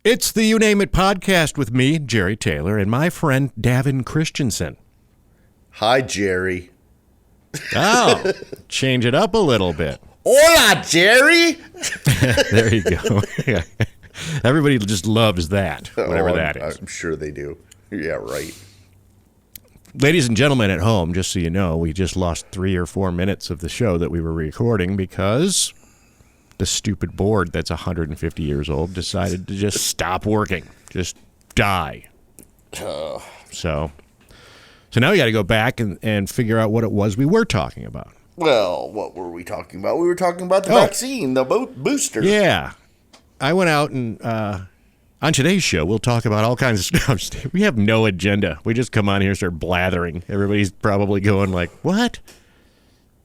It's the You Name It podcast with me, Jerry Taylor, and my friend Davin Christensen. Hi, Jerry. Oh, change it up a little bit. Hola, Jerry. There you go. Yeah. Everybody just loves that, whatever that is. I'm sure they do. Yeah, right. Ladies and gentlemen at home, just so you know, we just lost 3 or 4 minutes of the show that we were recording because the stupid board that's 150 years old decided to just stop working, just die. So now we got to go back and figure out what it was we were talking about. Well, what were we talking about? We were talking about the vaccine, the booster. Yeah. I went out and on today's show, we'll talk about all kinds of stuff. We have no agenda. We just come on here and start blathering. Everybody's probably going like, what?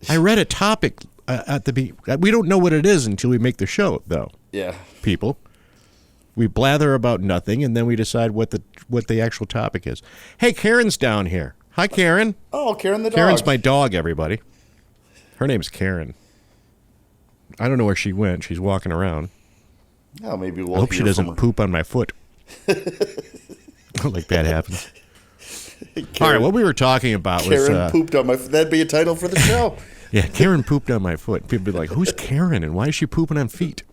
I read a topic at the beginning. We don't know what it is until we make the show, though. Yeah. People. We blather about nothing, and then we decide what the actual topic is. Hey, Karen's down here. Hi, Karen. Oh, Karen the dog. Karen's my dog, everybody. Her name's Karen. I don't know where she went. She's walking around. Oh, maybe we'll I hope she doesn't poop on my foot. Like that happens. Karen, all right, what we were talking about was... Karen pooped on my foot. That'd be a title for the show. Yeah, Karen pooped on my foot. People be like, who's Karen and why is she pooping on feet?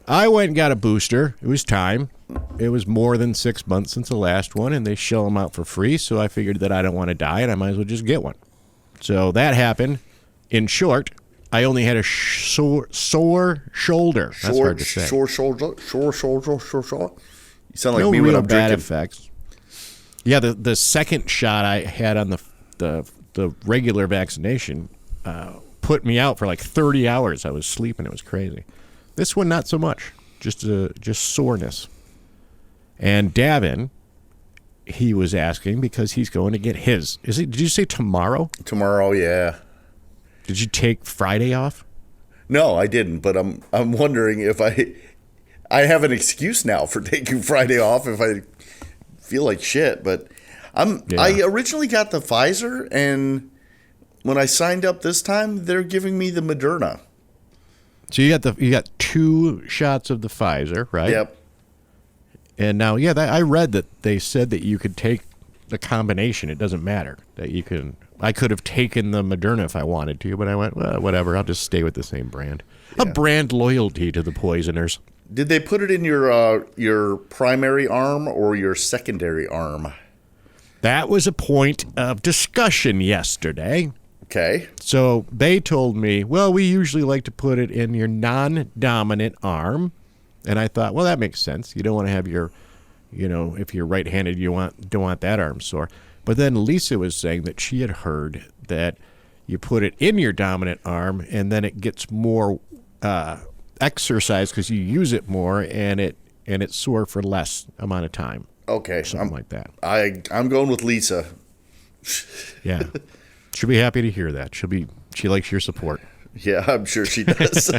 I went and got a booster. It was time. It was more than 6 months since the last one, and they shell them out for free, so I figured that I don't want to die, and I might as well just get one. So that happened. In short, I only had a sore shoulder. That's hard to say. Sore shoulder. You sound like no me real when I'm bad drinking. Effects. Yeah, the second shot I had on the regular vaccination put me out for like 30 hours. I was sleeping. It was crazy. This one, not so much. Just soreness. And Davin, he was asking because he's going to get his. Did you say tomorrow? Tomorrow, yeah. Did you take Friday off? No, I didn't. But I'm wondering if I have an excuse now for taking Friday off if I feel like shit. But I originally got the Pfizer, and when I signed up this time, they're giving me the Moderna. So you got 2 shots of the Pfizer, right? Yep. And now, I read that they said that you could take the combination. It doesn't matter that you can. I could have taken the Moderna if I wanted to, but I went, well, whatever. I'll just stay with the same brand. Yeah. A brand loyalty to the poisoners. Did they put it in your primary arm or your secondary arm? That was a point of discussion yesterday. Okay. So they told me, well, we usually like to put it in your non-dominant arm. And I thought, well, that makes sense. You don't want to have your, if you're right-handed, you don't want that arm sore. But then Lisa was saying that she had heard that you put it in your dominant arm and then it gets more exercise because you use it more and it's sore for less amount of time. Okay. Something like that. I'm going with Lisa. Yeah. She'll be happy to hear that. She likes your support. Yeah, I'm sure she does.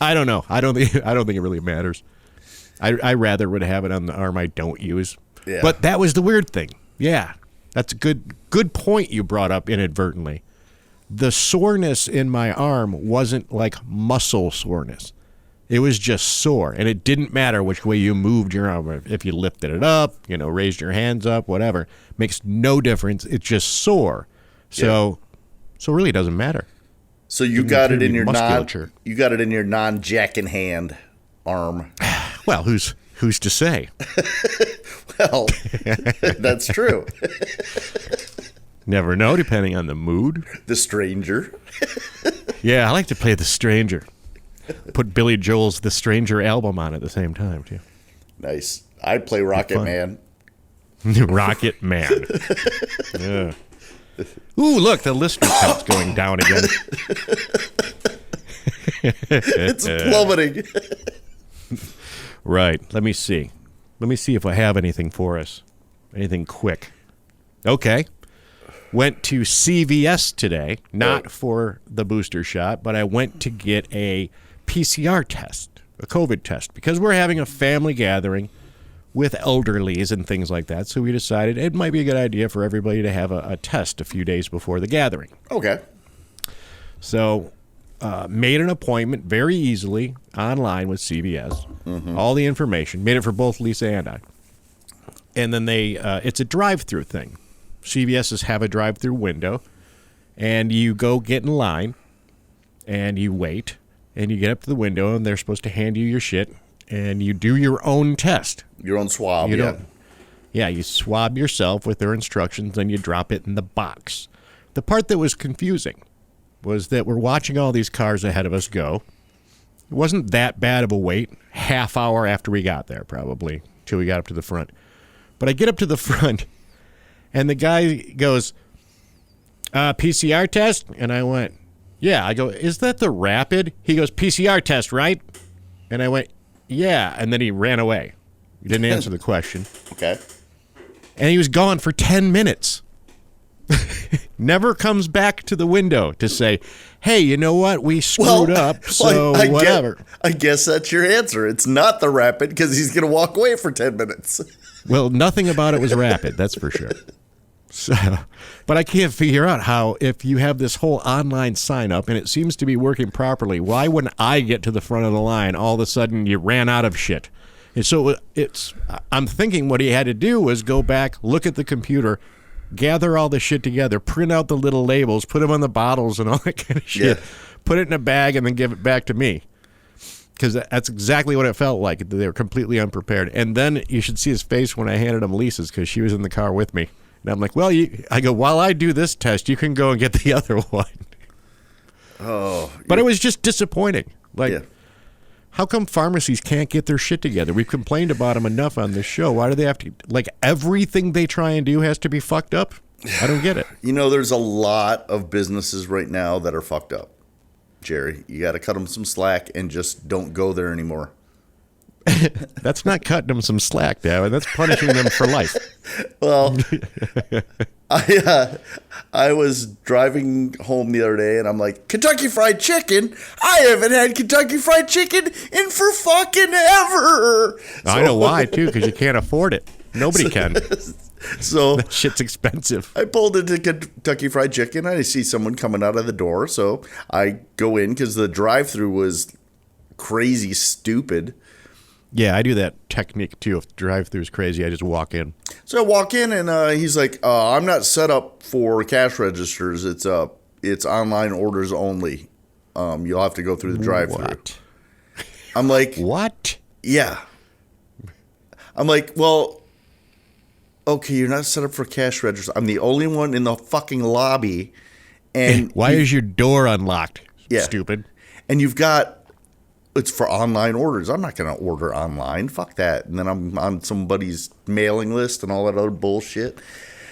I don't know. I don't think it really matters. I rather would have it on the arm I don't use. Yeah. But that was the weird thing. Yeah. That's a good point you brought up inadvertently. The soreness in my arm wasn't like muscle soreness. It was just sore, and it didn't matter which way you moved your arm. If you lifted it up, raised your hands up, whatever, makes no difference. It's just sore. So really it doesn't matter. So you got it in your non-jack in hand arm. Well, who's to say? Well, that's true. Never know, depending on the mood. The Stranger. Yeah, I like to play The Stranger. Put Billy Joel's The Stranger album on at the same time, too. Nice. I'd play Rocket Man. Rocket Man. Yeah. Ooh, look, the listener count's going down again. It's plummeting. Right. Let me see. Let me see if I have anything for us. Anything quick. Okay. Went to CVS today, not for the booster shot, but I went to get a PCR test, a COVID test, because we're having a family gathering with elderlies and things like that. So we decided it might be a good idea for everybody to have a test a few days before the gathering. Okay. So made an appointment very easily online with CVS. All the information. Made it for both Lisa and I. And then it's a drive-through thing. CVS's have a drive-through window. And you go get in line. And you wait. And you get up to the window. And they're supposed to hand you your shit. And you do your own test. Your own swab, Yeah, you swab yourself with their instructions. Then you drop it in the box. The part that was confusing was that we're watching all these cars ahead of us go. It wasn't that bad of a wait. Half hour after we got there, probably, till we got up to the front. But I get up to the front, and the guy goes, PCR test? And I went, yeah. I go, is that the rapid? He goes, PCR test, right? And I went, yeah. And then he ran away. He didn't answer the question. Okay. And he was gone for 10 minutes. Never comes back to the window to say, hey, you know what? We screwed up, so whatever. I guess that's your answer. It's not the rapid because he's going to walk away for 10 minutes. Well, nothing about it was rapid, that's for sure. So, but I can't figure out how, if you have this whole online sign up and it seems to be working properly, why wouldn't I get to the front of the line, all of a sudden you ran out of shit? And so I'm thinking what he had to do was go back, look at the computer, gather all the shit together, print out the little labels, put them on the bottles and all that kind of shit, put it in a bag, and then give it back to me. Because that's exactly what it felt like. They were completely unprepared. And then you should see his face when I handed him Lisa's, because she was in the car with me. And I'm like, well, I go, while I do this test, you can go and get the other one. Oh. But it was just disappointing. Like, how come pharmacies can't get their shit together? We've complained about them enough on this show. Why do they have to, like, everything they try and do has to be fucked up? I don't get it. You know, there's a lot of businesses right now that are fucked up, Jerry. You got to cut them some slack and just don't go there anymore. That's not cutting them some slack, Davin. That's punishing them for life. Well, I was driving home the other day, and I'm like, Kentucky Fried Chicken? I haven't had Kentucky Fried Chicken in for fucking ever. I know why, too, because you can't afford it. Nobody can. So that shit's expensive. I pulled into Kentucky Fried Chicken, and I see someone coming out of the door, so I go in because the drive-thru was crazy stupid. Yeah, I do that technique, too. If the drive-thru is crazy, I just walk in. So I walk in, and he's like, I'm not set up for cash registers. It's online orders only. You'll have to go through the drive-thru. What? I'm like... What? Yeah. I'm like, well, okay, you're not set up for cash registers. I'm the only one in the fucking lobby. And why is your door unlocked? Yeah. Stupid. And you've got... It's for online orders. I'm not going to order online. Fuck that. And then I'm on somebody's mailing list and all that other bullshit.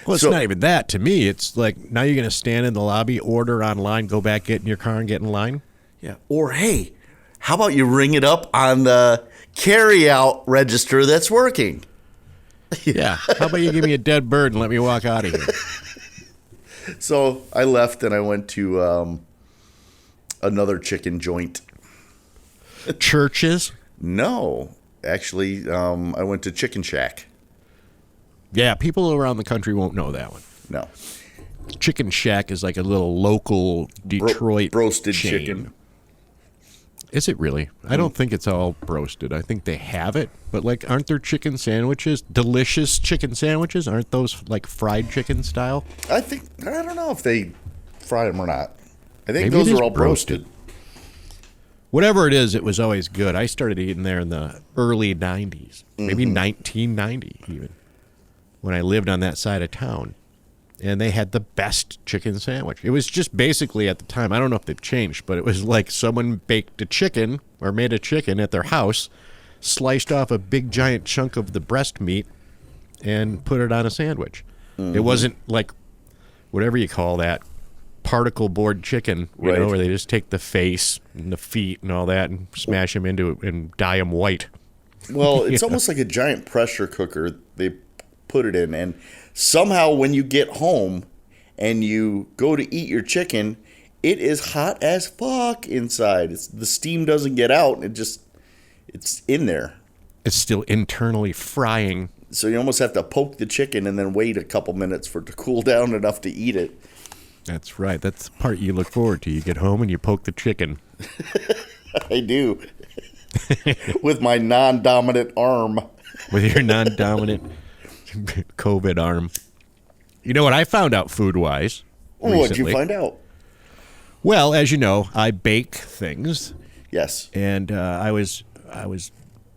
Well, it's not even that. To me, it's like, now you're going to stand in the lobby, order online, go back, get in your car, and get in line? Yeah. Or, hey, how about you ring it up on the carry-out register that's working? Yeah. How about you give me a dead bird and let me walk out of here? So I left and I went to another chicken joint. Churches? No. Actually, I went to Chicken Shack. Yeah, people around the country won't know that one. No. Chicken Shack is like a little local Detroit roasted chain. chicken. Is it really? I don't think it's all roasted. I think they have it, but like, aren't there chicken sandwiches? Delicious chicken sandwiches? Aren't those like fried chicken style? I don't know if they fry them or not. I think Maybe those are all roasted. Whatever it is, it was always good. I started eating there in the early 90s, maybe 1990 even, when I lived on that side of town. And they had the best chicken sandwich. It was just basically, at the time, I don't know if they've changed, but it was like someone baked a chicken or made a chicken at their house, sliced off a big giant chunk of the breast meat, and put it on a sandwich. It wasn't like whatever you call that, particle board chicken, you know, where they just take the face and the feet and all that and smash them into it and dye them white. Well, it's almost like a giant pressure cooker they put it in, and somehow when you get home and you go to eat your chicken, it is hot as fuck inside. The steam doesn't get out. It's in there. It's still internally frying. So you almost have to poke the chicken and then wait a couple minutes for it to cool down enough to eat it. That's right. That's the part you look forward to. You get home and you poke the chicken. I do. With my non-dominant arm. With your non-dominant COVID arm. You know what I found out food-wise recently? What'd you find out? Well, as you know, I bake things. Yes. And I was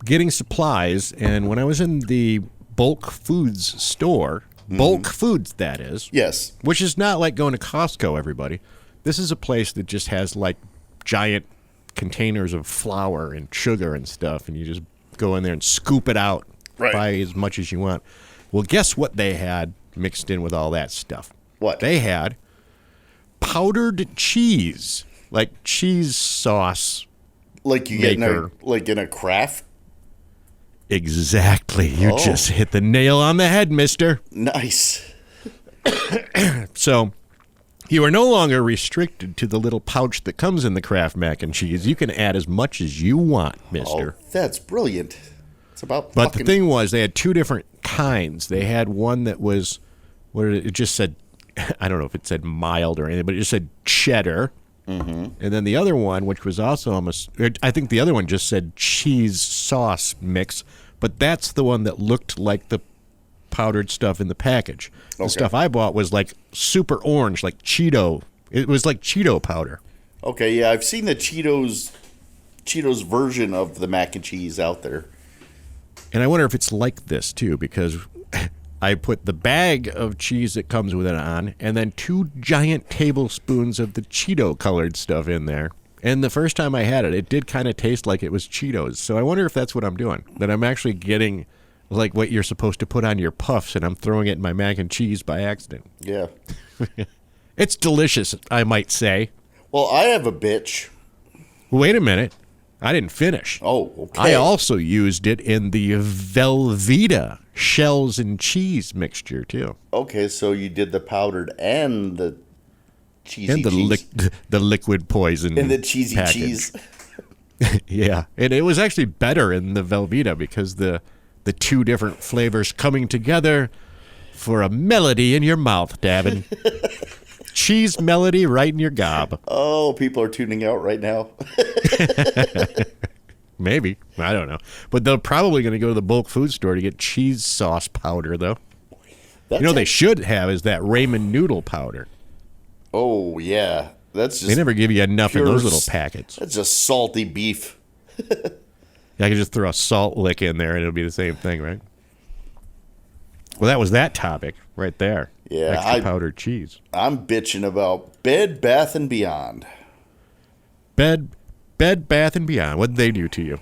getting supplies, and when I was in the bulk foods store, bulk foods that is. Yes. Which is not like going to Costco, everybody. This is a place that just has like giant containers of flour and sugar and stuff, and you just go in there and scoop it out, buy as much as you want. Well, guess what they had mixed in with all that stuff? What? They had powdered cheese, like cheese sauce. Like you get in a Kraft? Exactly. You just hit the nail on the head, mister. Nice. So you are no longer restricted to the little pouch that comes in the Kraft Mac and Cheese. You can add as much as you want, mister. Oh, that's brilliant. It's about But the thing was, they had two different kinds. They had one that was, it just said, I don't know if it said mild or anything, but it just said cheddar. And then the other one, which was also almost, I think the other one just said cheese sauce mix, but that's the one that looked like the powdered stuff in the package. The stuff I bought was like super orange, like Cheeto. It was like Cheeto powder. Okay, yeah, I've seen the Cheetos version of the mac and cheese out there. And I wonder if it's like this too, because I put the bag of cheese that comes with it on, and then 2 giant tablespoons of the Cheeto-colored stuff in there. And the first time I had it, it did kind of taste like it was Cheetos. So I wonder if that's what I'm doing, that I'm actually getting like what you're supposed to put on your puffs, and I'm throwing it in my mac and cheese by accident. Yeah. It's delicious, I might say. Well, I have a bitch. Wait a minute. I didn't finish. Oh, okay. I also used it in the Velveeta shells and cheese mixture, too. Okay, so you did the powdered and the cheesy and cheese. The liquid poison. And the cheesy package. cheese. Yeah, and it was actually better in the Velveeta because the 2 different flavors coming together for a melody in your mouth, Davin. Cheese melody right in your gob. Oh, people are tuning out right now. Maybe. I don't know. But they're probably going to go to the bulk food store to get cheese sauce powder, though. They should have is that ramen noodle powder. Oh, yeah. That's just they never give you enough in those little packets. That's just salty beef. I could just throw a salt lick in there and it'll be the same thing, right? Well, that was that topic right there. Yeah, extra powdered cheese. I'm bitching about Bed Bath & Beyond. Bed Bath & Beyond. What did they do to you?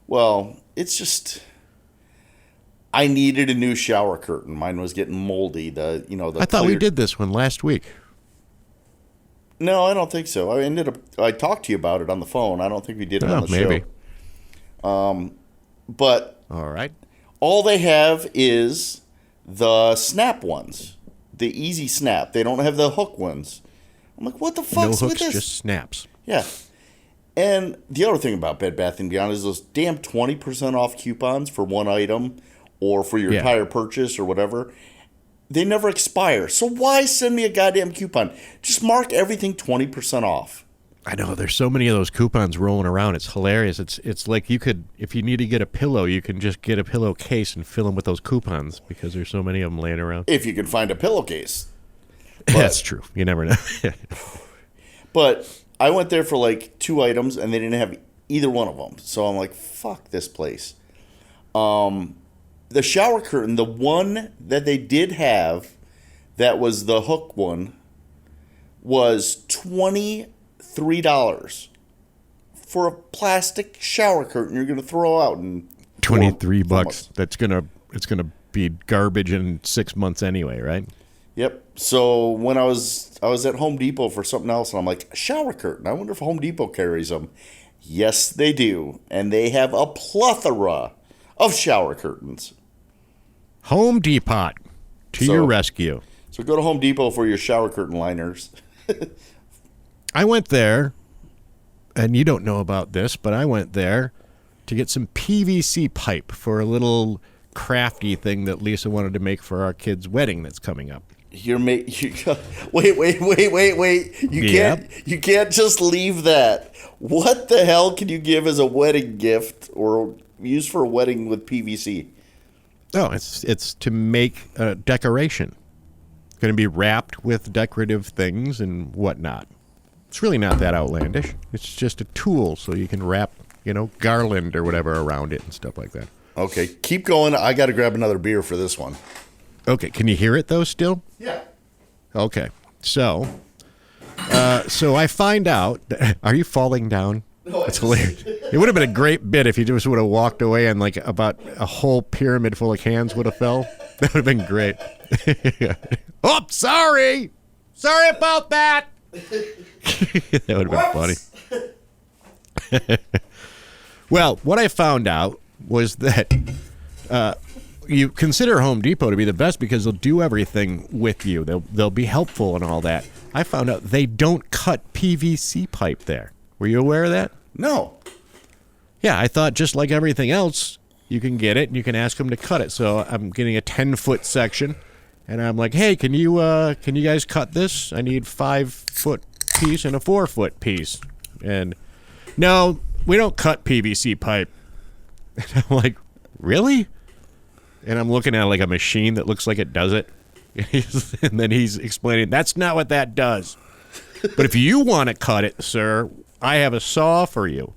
Well, it's just I needed a new shower curtain. Mine was getting moldy. I thought we did this one last week. No, I don't think so. I talked to you about it on the phone. I don't think we did it on the maybe. Show. But all right. All they have is the snap ones. The easy snap. They don't have the hook ones. I'm like, what the fuck's no with hooks, this? Just snaps. Yeah. And the other thing about Bed Bath & Beyond is those damn 20% off coupons for one item or for your entire purchase or whatever. They never expire. So why send me a goddamn coupon? Just mark everything 20% off. I know. There's so many of those coupons rolling around. It's hilarious. It's like you could, if you need to get a pillow, you can just get a pillowcase and fill them with those coupons because there's so many of them laying around. If you can find a pillowcase. That's true. You never know. But I went there for like 2 items and they didn't have either one of them. So I'm like, fuck this place. The shower curtain, the one that they did have that was the hook one, was $23 for a plastic shower curtain you're going to throw out in $23. It's gonna be garbage in 6 months anyway, right? Yep. So when I was at Home Depot for something else, and I'm like, a shower curtain. I wonder if Home Depot carries them. Yes, they do, and they have a plethora of shower curtains. Home Depot to your rescue. So go to Home Depot for your shower curtain liners. I went there, and you don't know about this, but I went there to get some PVC pipe for a little crafty thing that Lisa wanted to make for our kid's wedding that's coming up. You're wait. You can't just leave that. What the hell can you give as a wedding gift or use for a wedding with PVC? Oh, it's to make a decoration. It's going to be wrapped with decorative things and whatnot. It's really not that outlandish. It's just a tool so you can wrap, garland or whatever around it and stuff like that. Okay, keep going. I got to grab another beer for this one. Okay, can you hear it though still? Yeah. Okay, so I find out. Are you falling down? No, it's hilarious. It would have been a great bit if you just would have walked away and like about a whole pyramid full of cans would have fell. That would have been great. Oh, sorry about that. That would have been funny. Well, what I found out was that you consider Home Depot to be the best because they'll do everything with you. They'll be helpful and all that. I found out they don't cut PVC pipe there. Were you aware of that? No. Yeah, I thought just like everything else, you can get it and you can ask them to cut it. So I'm getting a 10-foot section, and I'm like, hey, can you guys cut this? I need 5-foot piece and a 4-foot piece. And no, we don't cut PVC pipe. And I'm like, really? And I'm looking at like a machine that looks like it does it. And then he's explaining, that's not what that does. But if you want to cut it, sir, I have a saw for you.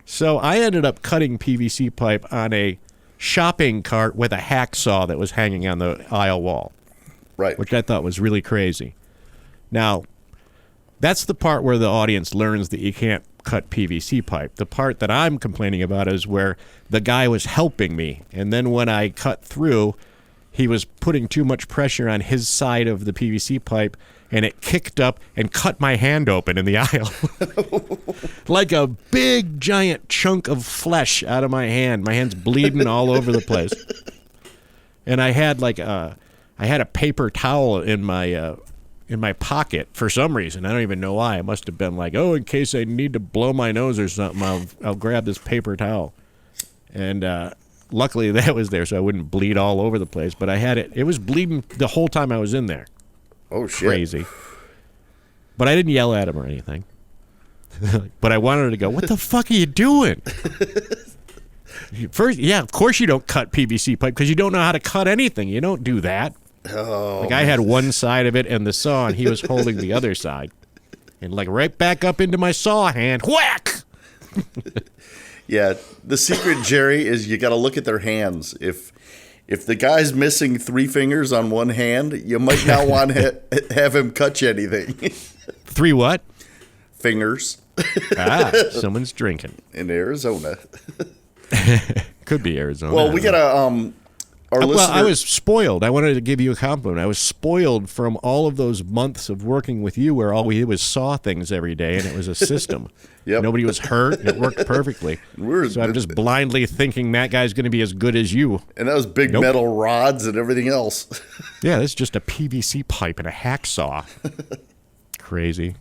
So I ended up cutting PVC pipe on a shopping cart with a hacksaw that was hanging on the aisle wall. Right. Which I thought was really crazy. Now, that's the part where the audience learns that you can't cut PVC pipe. The part that I'm complaining about is where the guy was helping me. And then when I cut through, he was putting too much pressure on his side of the PVC pipe, and it kicked up and cut my hand open in the aisle. Like a big, giant chunk of flesh out of my hand. My hand's bleeding all over the place. And I had a paper towel in my pocket for some reason. I don't even know why. It must have been like, oh, in case I need to blow my nose or something, I'll grab this paper towel. And luckily that was there so I wouldn't bleed all over the place. But I had it. It was bleeding the whole time I was in there. Oh, shit. Crazy. But I didn't yell at him or anything. But I wanted to go, what the fuck are you doing? First, yeah, of course you don't cut PVC pipe because you don't know how to cut anything. You don't do that. Oh, like I had one side of it and the saw, and he was holding the other side. And like right back up into my saw hand. Whack! Yeah, the secret, Jerry, is you got to look at their hands. If the guy's missing 3 fingers on one hand, you might not want to have him cut you anything. 3 what? Fingers. Someone's drinking. In Arizona. Could be Arizona. Well, we got to... Well, I was spoiled. I wanted to give you a compliment. I was spoiled from all of those months of working with you where all we did was saw things every day, and it was a system. Yep. Nobody was hurt. It worked perfectly. So I'm just blindly thinking that guy's going to be as good as you. And that was big metal rods and everything else. Yeah, that's just a PVC pipe and a hacksaw. Crazy.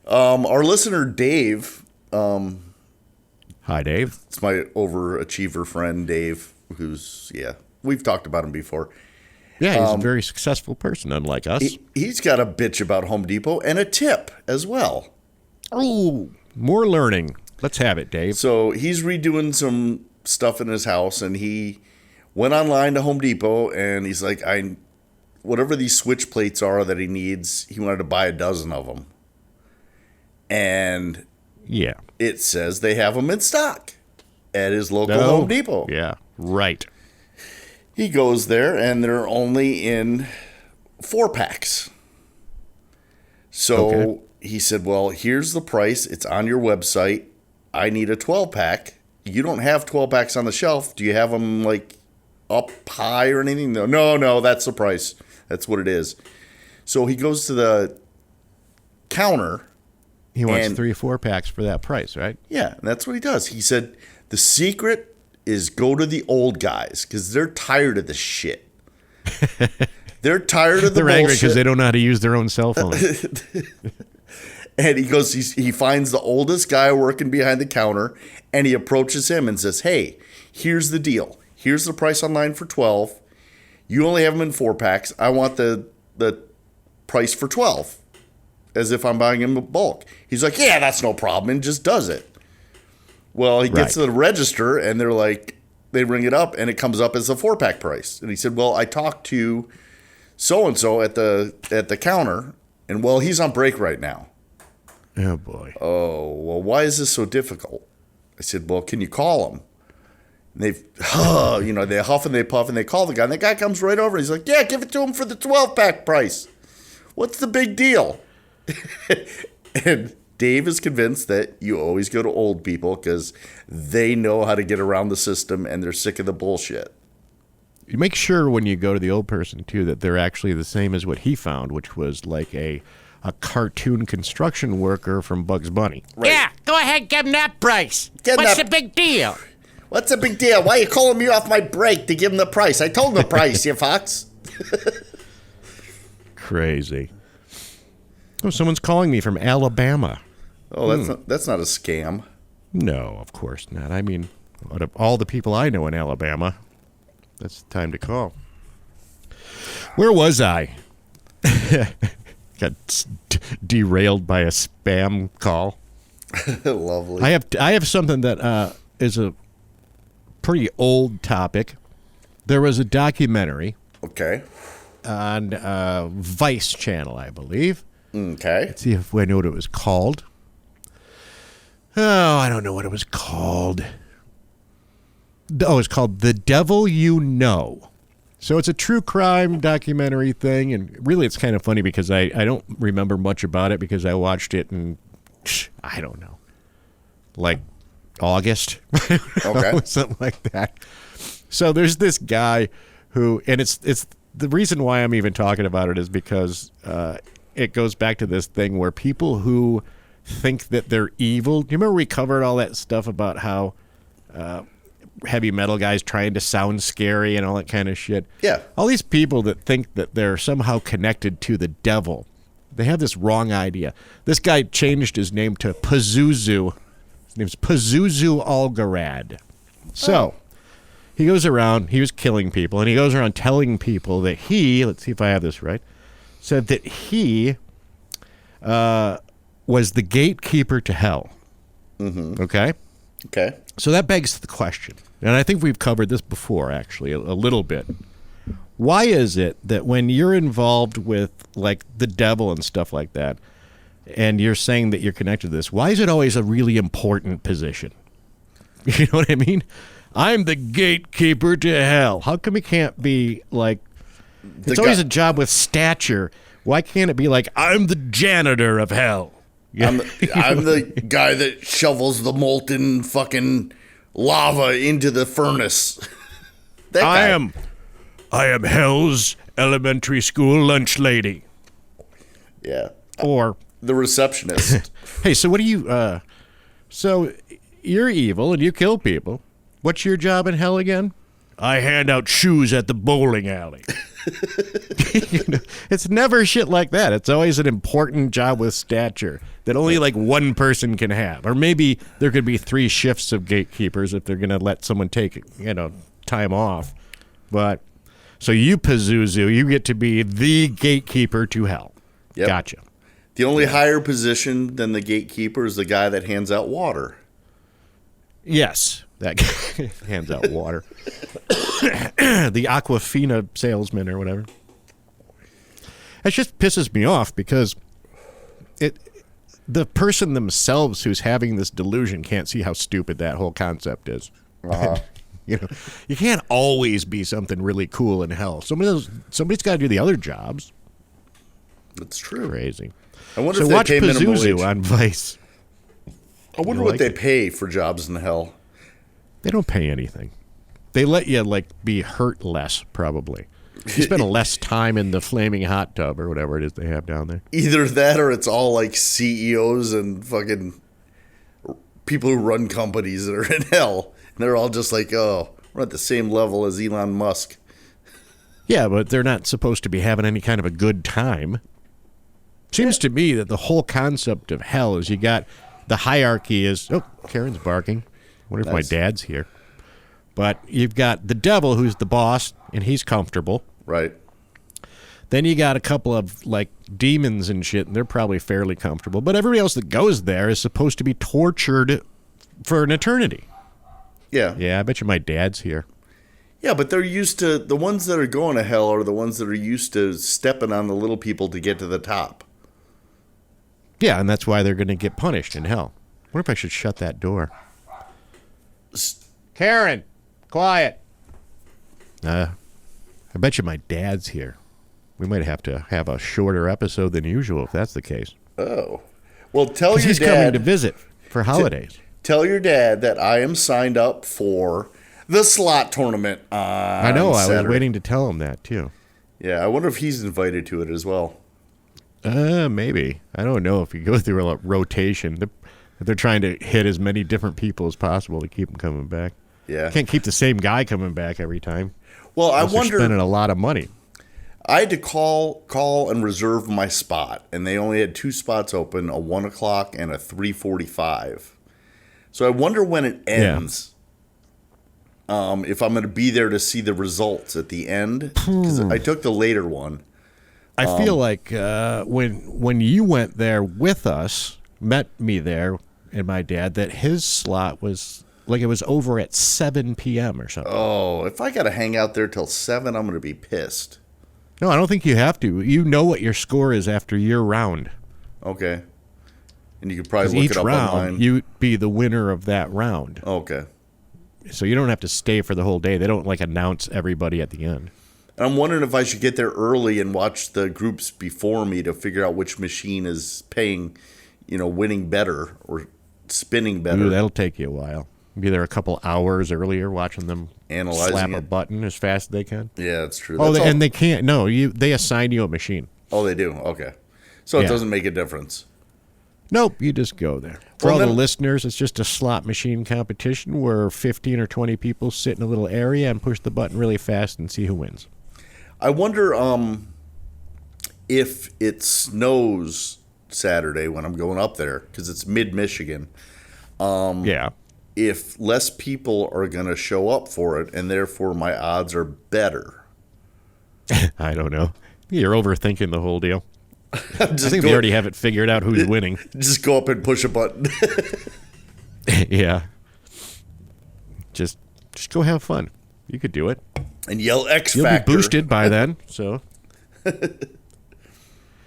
Our listener, Dave. Hi, Dave. It's my overachiever friend, Dave, who's, we've talked about him before. Yeah, he's a very successful person, unlike us. He's got a bitch about Home Depot and a tip as well. Oh, more learning. Let's have it, Dave. So he's redoing some stuff in his house, and he went online to Home Depot, and he's like, whatever these switch plates are that he needs, he wanted to buy a dozen of them. And it says they have them in stock at his local Home Depot. Yeah, right. He goes there, and they're only in 4-packs. So he said, well, here's the price. It's on your website. I need a 12-pack. You don't have 12-packs on the shelf. Do you have them, like, up high or anything? No, that's the price. That's what it is. So he goes to the counter. He wants 3 or 4-packs for that price, right? Yeah, and that's what he does. He said, the secret is go to the old guys because they're tired of the shit. They're tired of the bullshit. They're angry because they don't know how to use their own cell phone. And he goes, he finds the oldest guy working behind the counter, and he approaches him and says, hey, here's the deal. Here's the price online for 12. You only have them in 4-packs. I want the the price for 12, as if I'm buying him in bulk. He's like, yeah, that's no problem, and just does it. Well, he gets to the register, and they're like, they ring it up, and it comes up as a 4-pack price. And he said, well, I talked to so-and-so at the counter, and, well, he's on break right now. Oh, boy. Oh, well, why is this so difficult? I said, well, can you call him? And they huff and they puff, and they call the guy, and the guy comes right over, and he's like, yeah, give it to him for the 12-pack price. What's the big deal? And Dave is convinced that you always go to old people because they know how to get around the system, and they're sick of the bullshit. You make sure when you go to the old person, too, that they're actually the same as what he found, which was like a cartoon construction worker from Bugs Bunny. Right. Yeah, go ahead, give him that price. What's the big deal? What's the big deal? Why are you calling me off my break to give him the price? I told him the price, you fox. Crazy. Oh, someone's calling me from Alabama. Oh, that's not a scam. No, of course not. I mean, out of all the people I know in Alabama, that's the time to call. Where was I? Got derailed by a spam call. Lovely. I have something that is a pretty old topic. There was a documentary. Okay. On Vice Channel, I believe. Okay. Let's see if I know what it was called. Oh, I don't know what it was called. Oh, it's called The Devil You Know. So it's a true crime documentary thing, and really it's kind of funny because I don't remember much about it because I watched it in, I don't know, like August. Okay. Something like that. So there's this guy who, and it's the reason why I'm even talking about it is because it goes back to this thing where people who think that they're evil. Do you remember we covered all that stuff about how heavy metal guys trying to sound scary and all that kind of shit? Yeah. All these people that think that they're somehow connected to the devil, they have this wrong idea. This guy changed his name to Pazuzu. His name's Pazuzu Algarad. So he goes around, he was killing people, and he goes around telling people that he, let's see if I have this right, said that he was the gatekeeper to hell. Mm-hmm. Okay? Okay. So that begs the question, and I think we've covered this before, actually, a little bit. Why is it that when you're involved with, like, the devil and stuff like that, and you're saying that you're connected to this, why is it always a really important position? You know what I mean? I'm the gatekeeper to hell. How come it can't be, like, it's always a job with stature. Why can't it be like, I'm the janitor of hell? I'm the guy that shovels the molten fucking lava into the furnace. That guy. I am hell's elementary school lunch lady. Yeah. Or the receptionist. Hey, so what do you so you're evil and you kill people. What's your job in hell again? I hand out shoes at the bowling alley. You know, it's never shit like that. It's always an important job with stature that only like one person can have. Or maybe there could be 3 shifts of gatekeepers if they're going to let someone take, time off. But so you, Pazuzu, you get to be the gatekeeper to hell. Yep. Gotcha. The only higher position than the gatekeeper is the guy that hands out water. Yes, that guy hands out water. The Aquafina salesman or whatever. It just pisses me off because the person themselves who's having this delusion can't see how stupid that whole concept is. Uh-huh. You can't always be something really cool in hell. Somebody's got to do the other jobs. That's true. Crazy. I wonder so if they watch pay minimum wage. Pazuzu on Vice. I wonder what they pay for jobs in hell. They don't pay anything. They let you be hurt less, probably. You spend less time in the flaming hot tub or whatever it is they have down there. Either that or it's all like CEOs and fucking people who run companies that are in hell. And they're all just like, oh, we're at the same level as Elon Musk. Yeah, but they're not supposed to be having any kind of a good time. Seems to me that the whole concept of hell is you got the hierarchy is... Oh, Karen's barking. I wonder if my dad's here. But you've got the devil who's the boss, and he's comfortable. Right. Then you got a couple of like demons and shit, and they're probably fairly comfortable. But everybody else that goes there is supposed to be tortured for an eternity. Yeah. Yeah, I bet you my dad's here. Yeah, but they're used to, the ones that are going to hell are the ones that are used to stepping on the little people to get to the top. Yeah, and that's why they're going to get punished in hell. I wonder if I should shut that door. Karen, quiet. I bet you my dad's here. We might have to have a shorter episode than usual if that's the case. Oh. Well, tell your he's dad. He's coming to visit for holidays. Tell your dad that I am signed up for the slot tournament on I know. Saturday. I was waiting to tell him that, too. Yeah, I wonder if he's invited to it as well. Maybe. I don't know if you go through a rotation. They're trying to hit as many different people as possible to keep them coming back. Yeah. Can't keep the same guy coming back every time. Well, I wonder. They're spending a lot of money. I had to call and reserve my spot, and they only had 2 spots open, a 1 o'clock and a 3:45. So I wonder when it ends. Yeah. If I'm going to be there to see the results at the end, because I took the later one. I feel like when you went there with us, met me there and my dad, that his slot was like it was over at 7 p.m. or something. Oh, if I got to hang out there till 7, I'm going to be pissed. No, I don't think you have to. You know what your score is after your round. Okay. And you could probably look each it up round, online. You'd be the winner of that round. Okay. So you don't have to stay for the whole day. They don't like announce everybody at the end. And I'm wondering if I should get there early and watch the groups before me to figure out which machine is paying, winning better or spinning better. Ooh, that'll take you a while. Be there a couple hours earlier watching them analyzing slap it. a button as fast as they can. Yeah, that's true. And they can't. No, they assign you a machine. Oh, they do? Okay. So it doesn't make a difference. Nope, you just go there. For all the listeners, it's just a slot machine competition where 15 or 20 people sit in a little area and push the button really fast and see who wins. I wonder if it snows Saturday when I'm going up there, because it's mid-Michigan. Yeah. If less people are going to show up for it, and therefore my odds are better. I don't know. You're overthinking the whole deal. I think they already have it figured out who's winning. Just go up and push a button. Yeah. Just go have fun. You could do it. And yell X You'll Factor. You'll be boosted by then, so.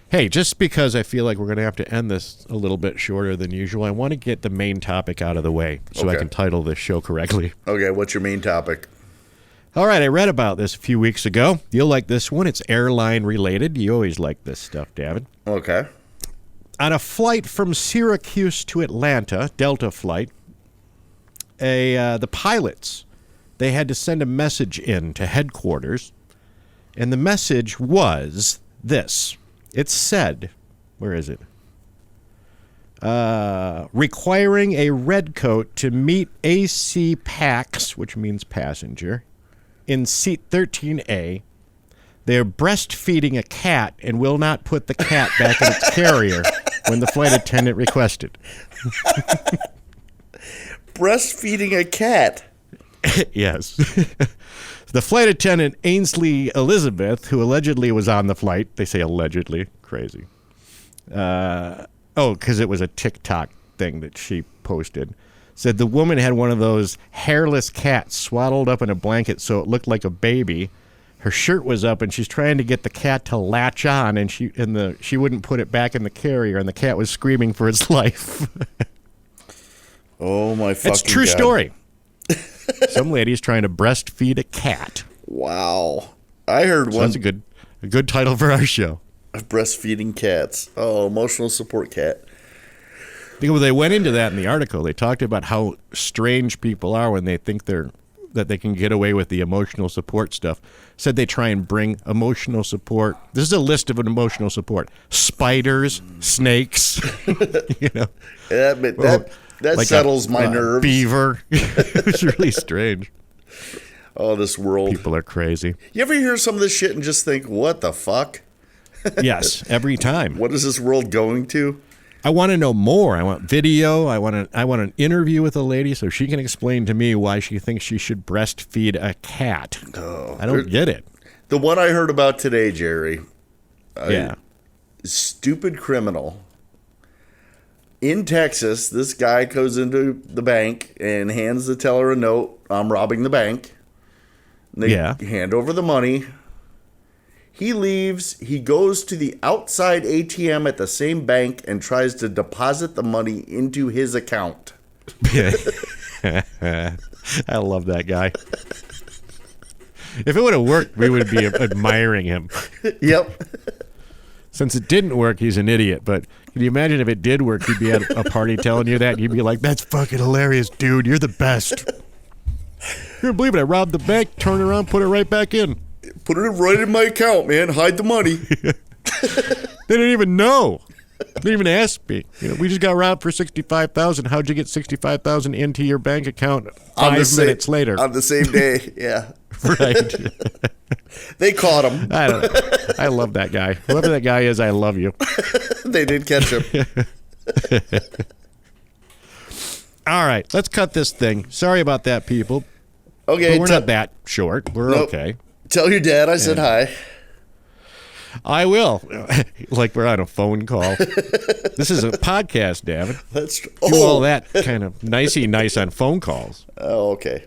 Hey, just because I feel like we're going to have to end this a little bit shorter than usual, I want to get the main topic out of the way so I can title this show correctly. Okay, what's your main topic? All right, I read about this a few weeks ago. You'll like this one. It's airline related. You always like this stuff, David. Okay. On a flight from Syracuse to Atlanta, Delta flight, the pilots, they had to send a message in to headquarters, and the message was this. It said, where is it? Requiring a red coat to meet AC PAX, which means passenger, in seat 13A. They're breastfeeding a cat and will not put the cat back in its carrier when the flight attendant requested. Breastfeeding a cat? Yes. The flight attendant, Ainsley Elizabeth, who allegedly was on the flight, they say allegedly, crazy. Because it was a TikTok thing that she posted, said the woman had one of those hairless cats swaddled up in a blanket so it looked like a baby. Her shirt was up, and she's trying to get the cat to latch on, and she wouldn't put it back in the carrier, and the cat was screaming for its life. Oh, my fucking God. It's a true story. Some lady's trying to breastfeed a cat. Wow. I heard one. That's a good title for our show. Breastfeeding cats. Oh, emotional support cat. Because they went into that in the article. They talked about how strange people are when they think that they can get away with the emotional support stuff. Said they try and bring emotional support. This is a list of an emotional support. Spiders, snakes, That like settles my nerves. Beaver. It's really strange. Oh, this world. People are crazy. You ever hear some of this shit and just think, what the fuck? Yes, every time. What is this world going to? I want to know more. I want video. I want an interview with a lady so she can explain to me why she thinks she should breastfeed a cat. Oh, I don't get it. The one I heard about today, Jerry, Yeah. Stupid criminal. In Texas, this guy goes into the bank and hands the teller a note. I'm robbing the bank. And they hand over the money. He leaves. He goes to the outside ATM at the same bank and tries to deposit the money into his account. I love that guy. If it would have worked, we would be admiring him. Yep. Since it didn't work, he's an idiot. But can you imagine if it did work, he'd be at a party telling you that, and you'd be like, that's fucking hilarious, dude. You're the best. You don't believe it. I robbed the bank, turn around, put it right back in. Put it right in my account, man. Hide the money. They didn't even know. They didn't even ask me. We just got robbed for $65,000. How'd you get $65,000 into your bank account 5 minutes later? On the same day, yeah. Right. They caught him. I love that guy. Whoever that guy is, I love you. They did catch him. All right, let's cut this thing. Sorry about that, people. Okay. But we're not that short. We're okay. Tell your dad I said hi. I will. Like we're on a phone call. This is a podcast, David. That's true. Do all that kind of nicey nice on phone calls. Oh, okay.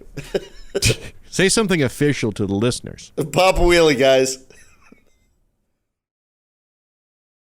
Say something official to the listeners. Papa Wheelie, guys.